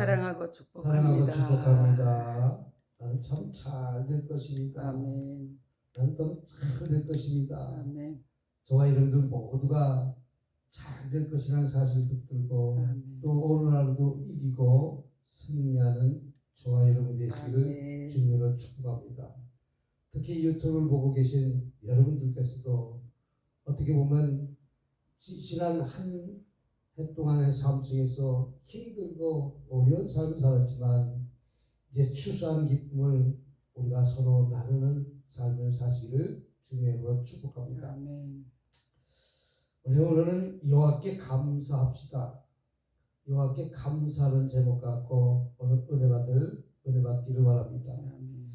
사랑하고 사랑하고 축복합니다. 축복합니다. 나는 참 잘 될 것입니다. 아멘. 나는 또 잘 될 것입니다. 아멘. 저와 여러분들 모두가 잘 될 것이라는 사실을 붙들고 아멘. 또 오늘 하루도 이기고 승리하는 저와 여러분 되시기를 아멘. 주님으로 축복합니다. 특히 유튜브를 보고 계신 여러분들께서도 어떻게 보면 지난 한 해 동안의 삶 속에서 힘들고 어려운 삶을 살았지만 이제 추수한 기쁨을 우리가 서로 나누는 삶을 사시기를 주님으로 축복합니다. 아멘. 오늘은 여호와께 감사합시다. 여호와께 감사하는 제목 갖고 오늘 은혜 받기를 바랍니다. 아멘.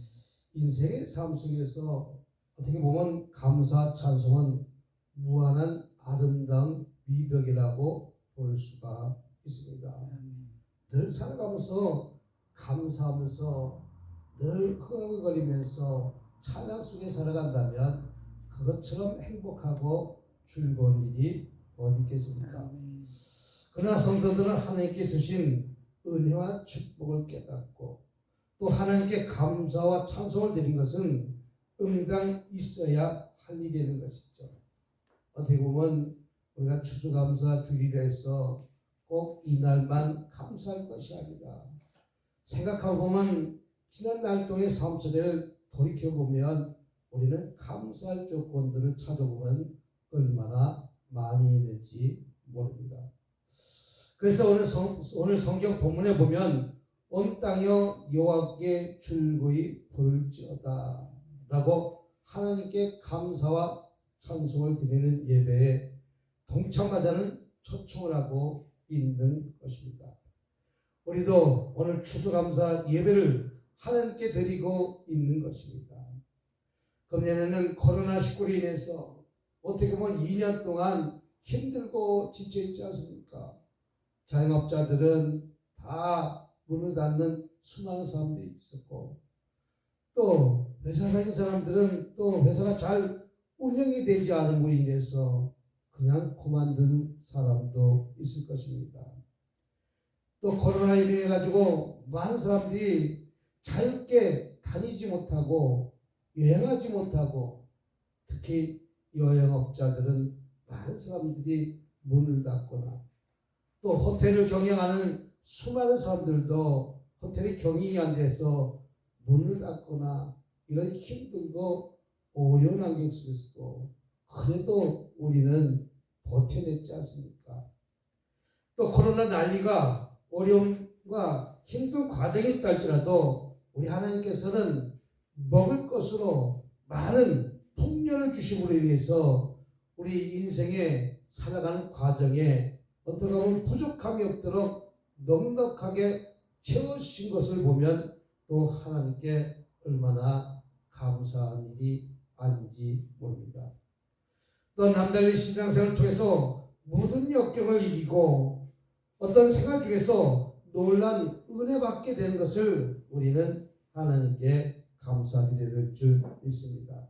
인생의 삶 속에서 어떻게 보면 감사 찬송은 무한한 아름다운 미덕이라고 볼 수가 있습니다. 아멘. 늘 살아가면서 감사하면서 늘 흥얼거리면서 찬양 속에 살아간다면 그것처럼 행복하고 즐거운 일이 어디 있겠습니까? 아멘. 그러나 성도들은 하나님께 주신 은혜와 축복을 깨닫고 또 하나님께 감사와 찬송을 드린 것은 응당 있어야 할 일이라는 것이죠. 어떻게 보면 우리가 추수감사 주일이라 해서 꼭 이날만 감사할 것이 아니라 생각하고 보면 지난 날 동안의 삶 속을 돌이켜보면 우리는 감사할 조건들을 찾아보면 얼마나 많이 있는지 모릅니다. 그래서 오늘 성경 본문에 보면 온 땅여 여호와께 즐거이 부를지어다 라고 하나님께 감사와 찬송을 드리는 예배에 동참하자는 초청을 하고 있는 것입니다. 우리도 오늘 추수감사 예배를 하나님께 드리고 있는 것입니다. 금년에는 코로나19로 인해서 어떻게 보면 2년 동안 힘들고 지쳐있지 않습니까? 자영업자들은 다 문을 닫는 수많은 사람들이 있었고 또 회사 다니는 사람들은 또 회사가 잘 운영이 되지 않음으로 인해서 그냥 그만둔 사람도 있을 것입니다. 또 코로나로 인해 가지고 많은 사람들이 자유롭게 다니지 못하고 여행하지 못하고 특히 여행업자들은 많은 사람들이 문을 닫거나 또 호텔을 경영하는 수많은 사람들도 호텔이 경영이 안 돼서 문을 닫거나 이런 힘들고 어려운 환경 속에서도 그래도 우리는 버텨냈지 않습니까? 또 코로나 난리가 어려움과 힘든 과정이 있다 할지라도 우리 하나님께서는 먹을 것으로 많은 풍년을 주심으로 인해서 우리 인생에 살아가는 과정에 어떻게 보면 부족함이 없도록 넉넉하게 채워주신 것을 보면 또 하나님께 얼마나 감사한 일이 아닌지 모릅니다. 또 남달리 신앙생활을 통해서 모든 역경을 이기고 어떤 생활 중에서 놀란 은혜 받게 되는 것을 우리는 하나님께 감사드릴 줄 믿습니다.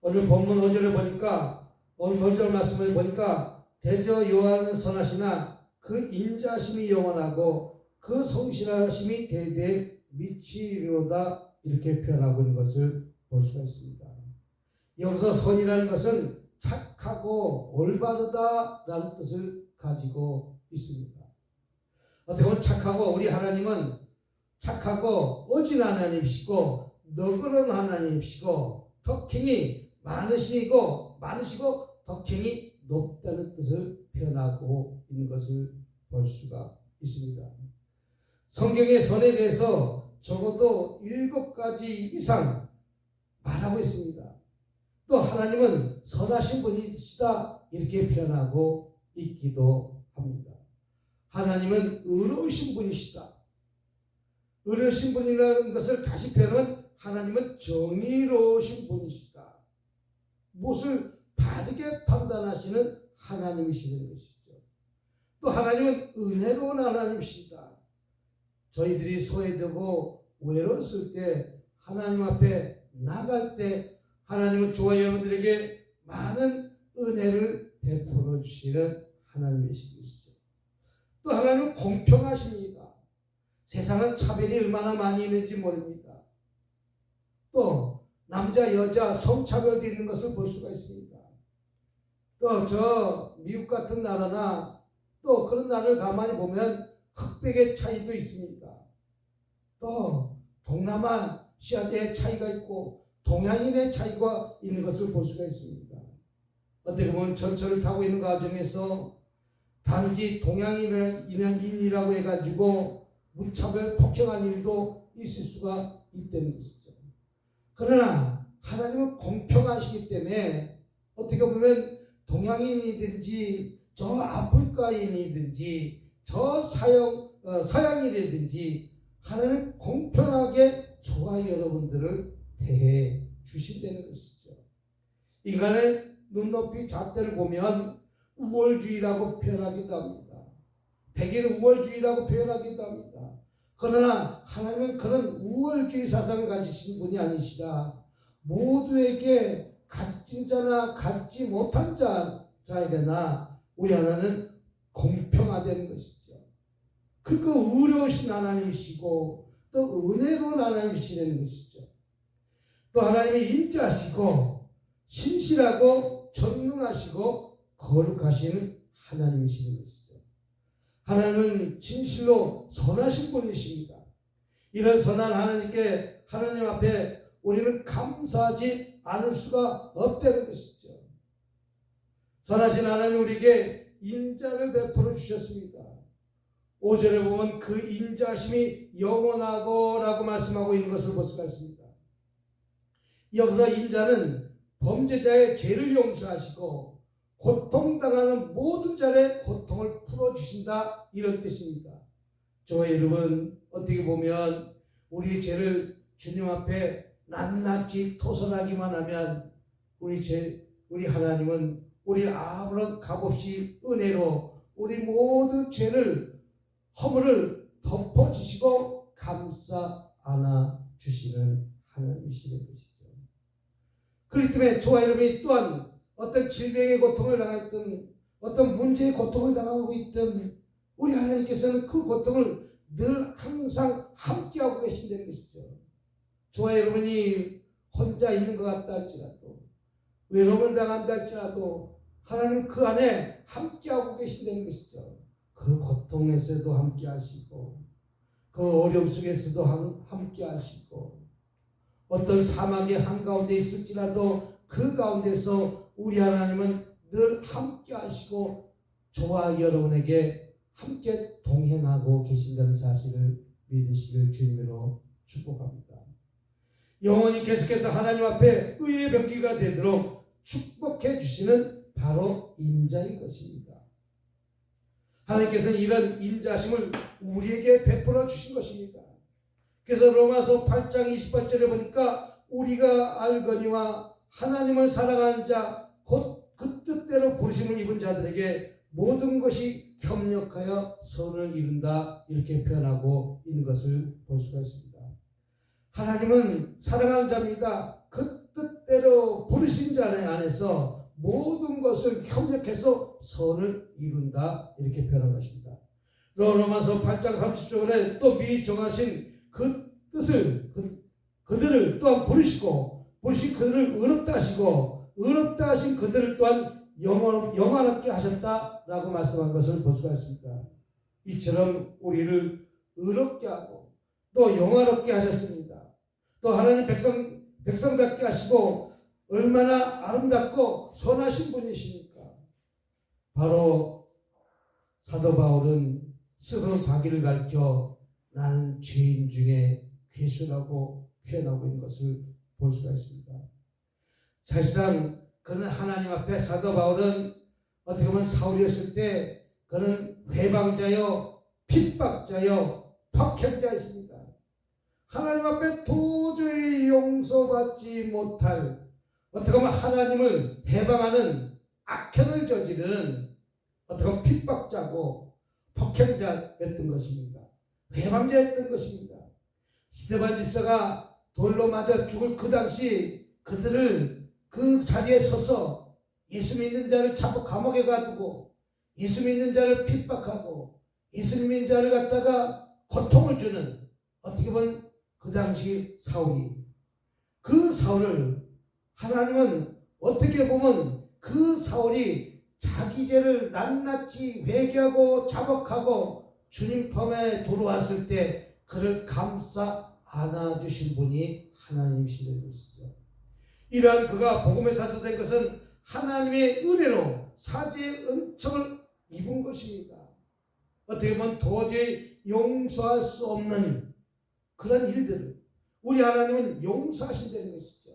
오늘 본문 5절을 보니까 오늘 5절 말씀을 보니까 대저 여호와는 선하시나 그 인자심이 영원하고 그 성실하심이 대대 미치리로다 이렇게 표현하고 있는 것을 볼 수가 있습니다. 여기서 선이라는 것은 착하고 올바르다라는 뜻을 가지고 있습니다. 어떻게 보면 착하고 우리 하나님은 착하고 어진한 하나님이시고 너그러운 하나님이시고 덕행이 많으시고 덕행이 높다는 뜻을 표현하고 있는 것을 볼 수가 있습니다. 성경의 선에 대해서 적어도 7가지 이상 말하고 있습니다. 또 하나님은 선하신 분이시다 이렇게 표현하고 있기도 합니다. 하나님은 의로우신 분이시다. 의로우신 분이라는 것을 다시 표현하면 하나님은 정의로우신 분이시다. 무엇을 바르게 판단하시는 하나님이시는 것이죠. 또 하나님은 은혜로운 하나님이시다. 저희들이 소외되고 외로웠을 때 하나님 앞에 나갈 때 하나님은 저와 여러분들에게 많은 은혜를 베풀어 주시는 하나님이시죠. 또 하나님은 공평하십니다. 세상은 차별이 얼마나 많이 있는지 모릅니다. 또 남자 여자 성차별도 있는 것을 볼 수가 있습니다. 또 저 미국 같은 나라나 또 그런 나라를 가만히 보면 흑백의 차이도 있습니다. 또 동남아시아의 차이가 있고 동양인의 차이가 있는 것을 볼 수가 있습니다. 어떻게 보면 전철을 타고 있는 과정에서 단지 동양인이라고 해가지고 무차별 폭행한 일도 있을 수가 있다는 것이죠. 그러나 하나님은 공평하시기 때문에 어떻게 보면 동양인이든지 저 아프리카인이든지 저 서양인이든지 하나님은 공평하게 저와 여러분들을 대해 주신다는 것이죠. 인간의 눈높이 잣대를 보면 우월주의라고 표현하기도 합니다. 백인 우월주의라고 표현하기도 합니다. 그러나 하나님은 그런 우월주의 사상을 가지신 분이 아니시라 모두에게 값진 자나 갖지 못한 자에게나 우리 하나님은 공평하다는 것이죠. 그러니까 의로우신 하나님이시고 또 은혜로운 하나님이시라는 것이죠. 또 하나님이 인자하시고 신실하고 전능하시고 거룩하신 하나님이시는 것이죠. 하나님은 진실로 선하신 분이십니다. 이런 선한 하나님께 하나님 앞에 우리는 감사하지 않을 수가 없다는 것이죠. 선하신 하나님 우리에게 인자를 베풀어 주셨습니다. 5절에 보면 그 인자심이 영원하고라고 말씀하고 있는 것을 볼 수가 있습니다. 여기서 인자는 범죄자의 죄를 용서하시고 고통당하는 모든 자의 고통을 풀어주신다 이런 뜻입니다. 저와 여러분 어떻게 보면 우리 죄를 주님 앞에 낱낱이 토설하기만 하면 우리 하나님은 우리 아무런 값없이 은혜로 우리 모든 죄를 허물을 덮어주시고 감싸 안아주시는 하나님이시는 것이죠. 그렇기 때문에 저와 여러분이 또한 어떤 질병의 고통을 당했든 어떤 문제의 고통을 당하고 있든 우리 하나님께서는 그 고통을 늘 항상 함께하고 계신다는 것이죠. 저와 여러분이 혼자 있는 것 같다 할지라도 외로움을 당한다 할지라도 하나님 그 안에 함께하고 계신다는 것이죠. 그 고통에서도 함께하시고 그 어려움 속에서도 함께하시고 어떤 사막의 한가운데 있을지라도 그 가운데서 우리 하나님은 늘 함께하시고 저와 여러분에게 함께 동행하고 계신다는 사실을 믿으시길 주님으로 축복합니다. 영원히 계속해서 하나님 앞에 의의 병기가 되도록 축복해 주시는 바로 인자인 것입니다. 하나님께서는 이런 인자심을 우리에게 베풀어 주신 것입니다. 그래서 로마서 8장 28절에 보니까 우리가 알거니와 하나님을 사랑하는 자 곧 그 뜻대로 부르심을 입은 자들에게 모든 것이 협력하여 선을 이룬다 이렇게 표현하고 있는 것을 볼 수가 있습니다. 하나님은 사랑하는 자입니다. 그 뜻대로 부르신 자 안에서 모든 것을 협력해서 선을 이룬다 이렇게 표현한 것입니다. 로마서 8장 30절에 또 미리 정하신 그 뜻을 그들을 또한 부르시고 부르신 그들을 의롭다 하시고 의롭다 하신 그들을 또한 영원하게 하셨다라고 말씀한 것을 볼 수가 있습니다. 이처럼 우리를 의롭게 하고 또 영화롭게 하셨습니다. 또 하나님 백성답게 하시고 얼마나 아름답고 선하신 분이십니까? 바로 사도 바울은 스스로 자기를 가르쳐 나는 죄인 중에 괴수라고 표현하고 있는 것을 볼 수가 있습니다. 사실상 그는 하나님 앞에 사도 바울은 어떻게 보면 사울이었을 때 그는 회방자요 핍박자요 폭행자였습니다. 하나님 앞에 도저히 용서받지 못할 어떻게 보면 하나님을 해방하는 악행을 저지르는 어떻게 보면 핍박자고 폭행자였던 것입니다. 회방자였던 것입니다. 스데반 집사가 돌로 맞아 죽을 그 당시 그들을 그 자리에 서서 예수 믿는 자를 잡고 감옥에 가두고 예수 믿는 자를 핍박하고 예수 믿는 자를 갖다가 고통을 주는, 어떻게 보면 그 당시 사울이, 그 사울을 하나님은 어떻게 보면 그 사울이 자기 죄를 낱낱이 회개하고 자복하고 주님 품에 돌아왔을 때 그를 감싸 안아주신 분이 하나님이시는 것이죠. 이러한 그가 복음의 사도 된 것은 하나님의 은혜로 사죄의 은총을 입은 것입니다. 어떻게 보면 도저히 용서할 수 없는 그런 일들을 우리 하나님은 용서하신다는 것이죠.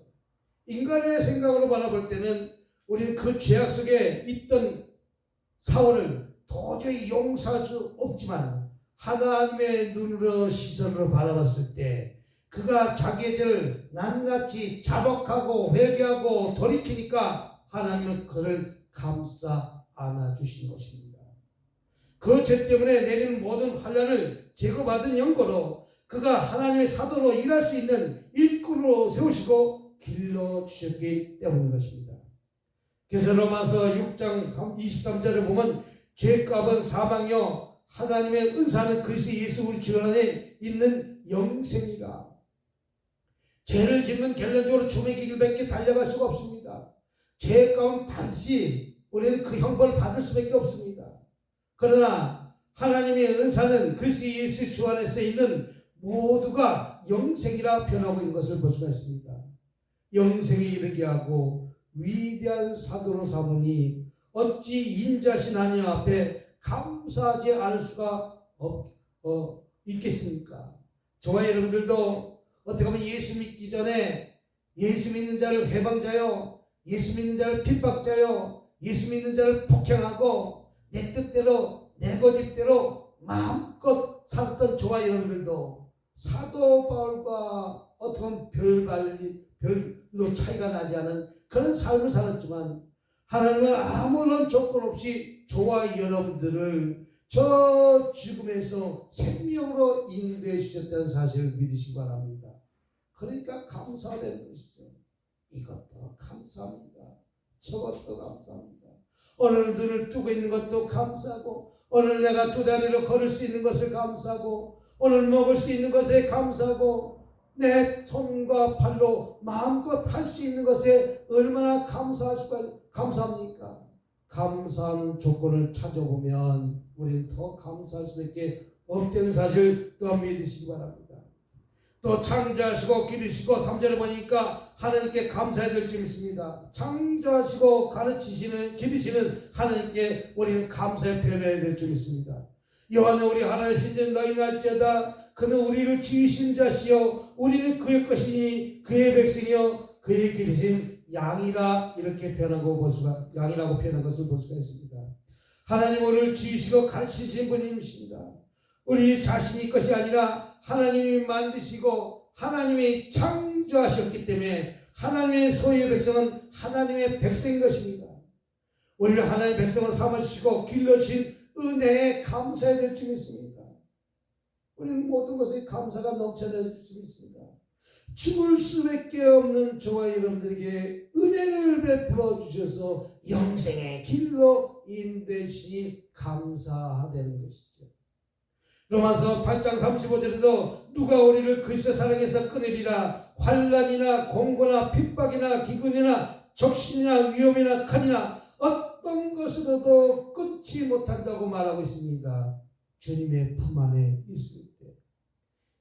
인간의 생각으로 바라볼 때는 우리는 그 죄악 속에 있던 사울을 도저히 용서할 수 없지만 하나님의 눈으로 시선으로 바라봤을 때 그가 자기의 죄를 낱낱이 자복하고 회개하고 돌이키니까 하나님은 그를 감싸 안아주신 것입니다. 그 죄 때문에 내리는 모든 환난을 제거받은 연고로 그가 하나님의 사도로 일할 수 있는 일꾼으로 세우시고 길러주셨기 때문인 것입니다. 그래서 로마서 6장 23절에 보면 죄값은 사망이요 하나님의 은사는 그리스도 예수 우리 주 안에 있는 영생이라. 죄를 짓는 결론적으로 죽음의 길밖에 달려갈 수가 없습니다. 죄값은 반드시 우리는 그 형벌을 받을 수밖에 없습니다. 그러나 하나님의 은사는 그리스도 예수 주 안에서 있는 모두가 영생이라 변하고 있는 것을 볼 수가 있습니다. 영생에 이르게 하고 위대한 사도로 삼으니 어찌 인자신 하나님 앞에 감사하지 않을 수가 있겠습니까? 저와 여러분들도 어떻게 보면 예수 믿기 전에 예수 믿는 자를 해방자요, 예수 믿는 자를 핍박자요, 예수 믿는 자를 폭행하고 내 뜻대로 내 고집대로 마음껏 살았던 저와 여러분들도 사도 바울과 어떻게 보면 별로 차이가 나지 않은 그런 삶을 살았지만 하나님은 아무런 조건 없이 저와 여러분들을 저 죽음에서 생명으로 인도해 주셨다는 사실을 믿으시기 바랍니다. 그러니까 감사되는 것이죠. 이것도 감사합니다. 저것도 감사합니다. 오늘 눈을 뜨고 있는 것도 감사하고 오늘 내가 두 다리로 걸을 수 있는 것을 감사하고 오늘 먹을 수 있는 것에 감사하고 내 손과 발로 마음껏 할 수 있는 것에 얼마나 감사합니까? 감사하는 조건을 찾아보면 우리는 더 감사할 수밖에 없다는 사실 또한 믿으시기 바랍니다. 또 창조하시고 기르시고 3절에 보니까 하나님께 감사해야 될 점이 있습니다. 창조하시고 가르치시는 기르시는 하나님께 우리는 감사의 표현해야 될 점이 있습니다. 요한은 우리 하나님 신전 너희는 알지어다 그는 우리를 지으신 자시요 우리는 그의 것이니 그의 백성이요 그의 기르신 양이라 이렇게 표현하고 양이라고 표현한 것을 볼 수가 있습니다. 하나님 우리를 지으시고 가르치신 분이십니다. 우리 자신이 것이 아니라 하나님이 만드시고 하나님이 창조하셨기 때문에 하나님의 소유의 백성은 하나님의 백성인 것입니다. 우리를 하나님의 백성으로 삼아주시고 길러주신 은혜에 감사해야 될 점이 있습니다. 우리는 모든 것에 감사가 넘쳐날 수 있습니다. 죽을 수밖에 없는 저와 여러분들에게 은혜를 베풀어 주셔서 영생의 길로 인도하시니 감사하다는 것이죠. 로마서 8장 35절에도 누가 우리를 그리스도 사랑해서 끊으리라 환난이나 공고나 핍박이나 기근이나 적신이나 위험이나 칼이나 어떤 것으로도 끊지 못한다고 말하고 있습니다. 주님의 품 안에 있을 때,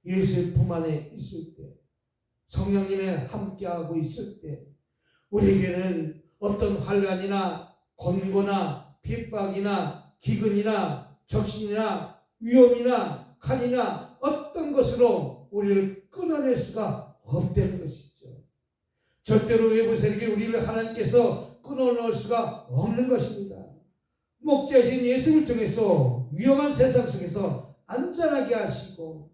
예수의 품 안에 있을 때, 성령님의 함께하고 있을 때 우리에게는 어떤 환난이나 권고나 핍박이나 기근이나 적신이나 위험이나 칼이나 어떤 것으로 우리를 끊어낼 수가 없다는 것이죠. 절대로 외부 세력이 우리를 하나님께서 끊어놓을 수가 없는 것입니다. 목자이신 예수를 통해서 위험한 세상 속에서 안전하게 하시고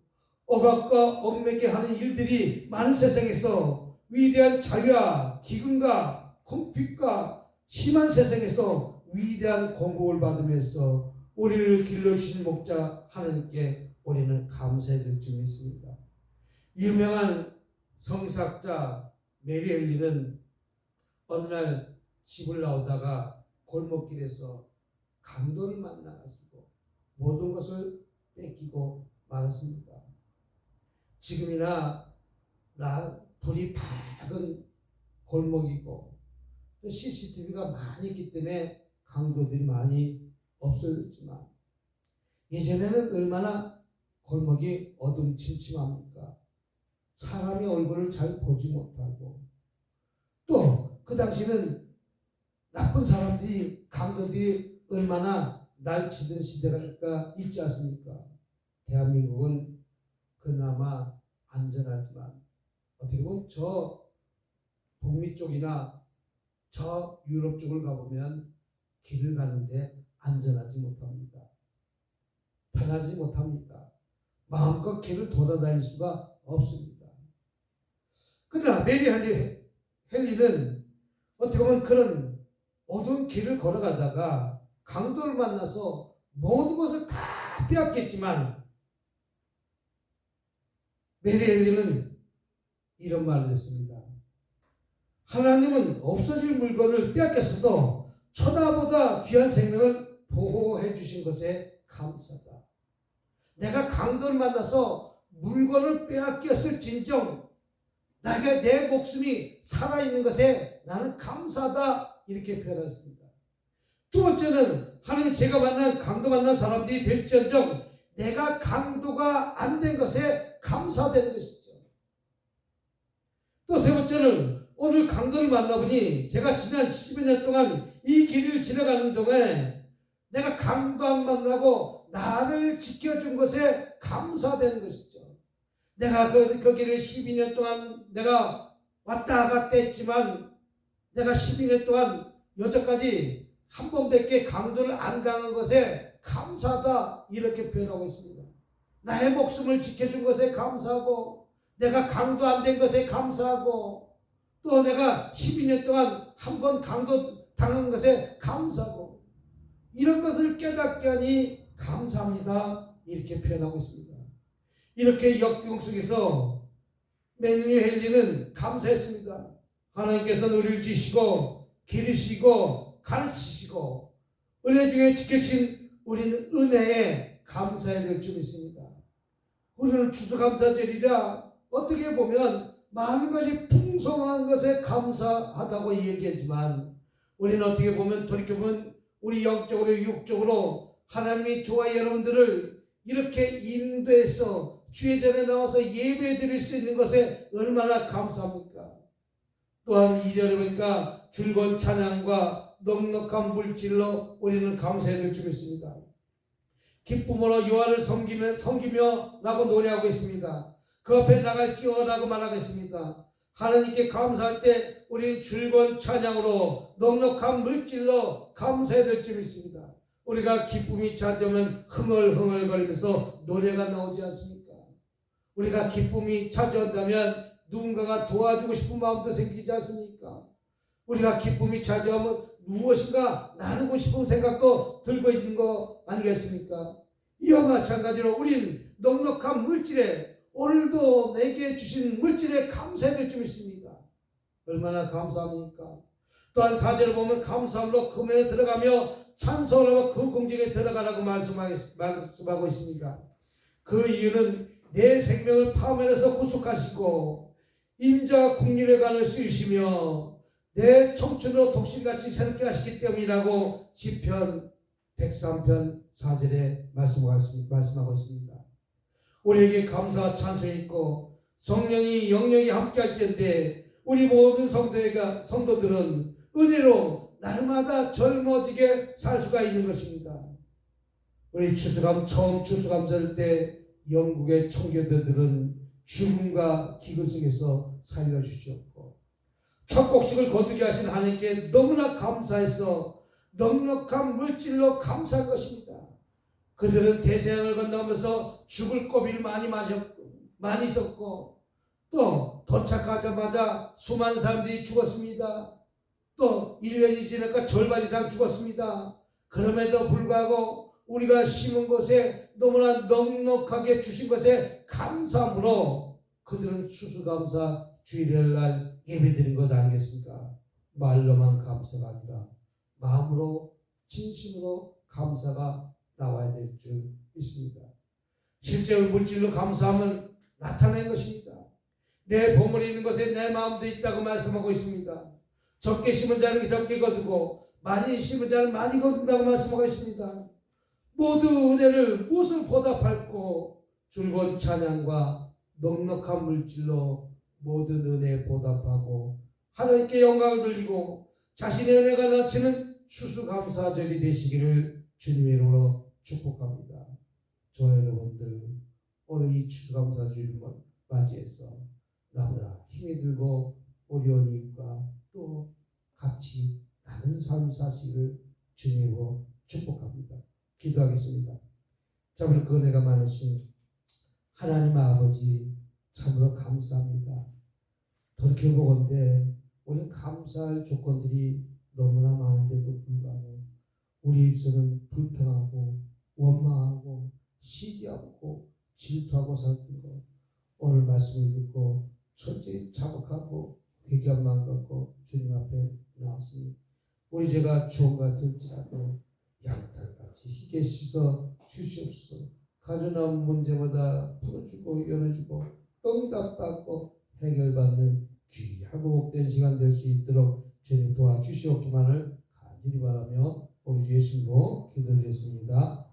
억압과 얽매게 하는 일들이 많은 세상에서 위대한 자유와 기근과 궁핍과 심한 세상에서 위대한 공급을 받으면서 우리를 길러주신 목자 하나님께 우리는 감사해야 될 점이 있습니다. 유명한 성사학자 메리 엘리는 어느 날 집을 나오다가 골목길에서 강도를 만나가지고 모든 것을 뺏기고 많았습니다. 지금이나 불이 밝은 골목이고 또 CCTV가 많이 있기 때문에 강도들이 많이 없어졌지만 예전에는 얼마나 골목이 어둠침침합니까? 사람의 얼굴을 잘 보지 못하고 또 그 당시는 나쁜 사람들이 강도들이 얼마나 날치던 시대가 있지 않습니까? 대한민국은 그나마 안전하지만 어떻게 보면 저 북미 쪽이나 저 유럽 쪽을 가보면 길을 가는데 안전하지 못합니다. 편하지 못합니다. 마음껏 길을 돌아다닐 수가 없습니다. 그러나 메리 헨리는 어떻게 보면 그런 어두운 길을 걸어가다가 강도를 만나서 모든 것을 다 빼앗겼지만 메리 헨리는 이런 말을 했습니다. 하나님은 없어질 물건을 빼앗겼어도 천하보다 귀한 생명을 보호해 주신 것에 감사다. 내가 강도를 만나서 물건을 빼앗겼을진정 나에게 내 목숨이 살아있는 것에 나는 감사하다 이렇게 표현했습니다. 두 번째는 하나님 제가 강도 만난 사람들이 될지언정 내가 강도가 안 된 것에 감사되는 것이죠. 또 세 번째는 오늘 강도를 만나보니 제가 지난 10여 년 동안 이 길을 지나가는 동안에 내가 강도 안 만나고 나를 지켜준 것에 감사되는 것이죠. 내가 그 길을 12년 동안 내가 왔다 갔다 했지만 내가 12년 동안 여태까지 한 번밖에 강도를 안 당한 것에 감사하다 이렇게 표현하고 있습니다. 나의 목숨을 지켜준 것에 감사하고 내가 강도 안 된 것에 감사하고 또 내가 12년 동안 한 번 강도 당한 것에 감사하고 이런 것을 깨닫게 하니 감사합니다 이렇게 표현하고 있습니다. 이렇게 역경 속에서 메리 헨리는 감사했습니다. 하나님께서는 우리를 지시고 기르시고 가르치시고 은혜 중에 지켜주신 우리는 은혜에 감사해야 될 줄 믿습니다. 우리는 추수감사절이라 어떻게 보면 많은 것이 풍성한 것에 감사하다고 얘기하지만 우리는 어떻게 보면 돌이켜보면 우리 영적으로 육적으로 하나님이 저와 여러분들을 이렇게 인도해서 주의 전에 나와서 예배 드릴 수 있는 것에 얼마나 감사합니까? 또한 2절에 보니까 즐거운 찬양과 넉넉한 물질로 우리는 감사해야 될 줄 믿습니다. 기쁨으로 여호와를 섬기며 라고 노래하고 있습니다. 그 앞에 나갈지어 라고 말하겠습니다. 하나님께 감사할 때 우리는 즐거운 찬양으로 넉넉한 물질로 감사해야 될 줄 믿습니다. 우리가 기쁨이 찾아오면 흥얼흥얼거리면서 노래가 나오지 않습니까? 우리가 기쁨이 찾아온다면 누군가가 도와주고 싶은 마음도 생기지 않습니까? 우리가 기쁨이 찾아오면 무엇인가 나누고 싶은 생각도 들고 있는 거 아니겠습니까? 이와 마찬가지로 우리는 넉넉한 물질에 오늘도 내게 주신 물질에 감사해야 될 줄 믿습니다. 얼마나 감사합니까? 또한 4절을 보면 감사함으로 금연에 들어가며 찬송을 하고 그 공중에 들어가라고 말씀하고 있습니다. 그 이유는 내 생명을 파멸해서 구속하시고 인자와 국률의 간을 쓰시며 내 청춘으로 독실같이 새롭게 하시기 때문이라고 시편 103편 4절에 말씀하고 있습니다. 우리에게 감사와 찬송이 있고 성령이 영영이 함께할지언데 우리 모든 성도들은 은혜로 날마다 젊어지게 살 수가 있는 것입니다. 우리 처음 추수감사할 때 영국의 청교도들은 죽음과 기근 속에서 살려주셨고 첫 곡식을 거두게 하신 하나님께 너무나 감사해서 넉넉한 물질로 감사할 것입니다. 그들은 대서양을 건너면서 죽을 고비를 많이 있었고 또 도착하자마자 수많은 사람들이 죽었습니다. 또 1년이 지나니까 절반 이상 죽었습니다. 그럼에도 불구하고 우리가 심은 것에 너무나 넉넉하게 주신 것에 감사함으로 그들은 추수감사 주일날 예배드린 것 아니겠습니까? 말로만 감사가 아니라 마음으로 진심으로 감사가 나와야 될 줄 믿습니다. 실제로 물질로 감사함은 나타낸 것입니다. 내 보물이 있는 것에 내 마음도 있다고 말씀하고 있습니다. 적게 심은 자는 적게 거두고 많이 심은 자는 많이 거둔다고 말씀하고 있습니다. 모두 은혜를 무엇을 보답할고 즐거운 찬양과 넉넉한 물질로 모든 은혜에 보답하고 하나님께 영광을 돌리고 자신의 은혜가 넘치는 추수감사절이 되시기를 주님의 이름으로 축복합니다. 저와 여러분들 오늘 이 추수감사주일을 맞이해서 나보다 힘이 들고 어려운 이웃과 또 같이 나는 삶 사시기를 주님으로 축복합니다. 기도하겠습니다. 참으로 그 은혜가 많으신 하나님 아버지 참으로 감사합니다. 돌이켜보건대 우리는 감사할 조건들이 너무나 많은데도 불구하고 우리 입술은 불평하고 원망하고 시기하고 질투하고 살던 것 오늘 말씀을 듣고 철저히 자복하고 회개한 마음 갖고 주님 앞에 나왔습니다. 우리 죄가 주홍 같을지라도 양털같이 희게 씻어 주시옵소서. 가져나온 문제마다 풀어주고 열어주고 응답받고 해결받는 귀하고 복된 시간 될 수 있도록 주님 도와주시옵기만을 간절히 바라며 우리 주 예수님으로 기도드렸습니다.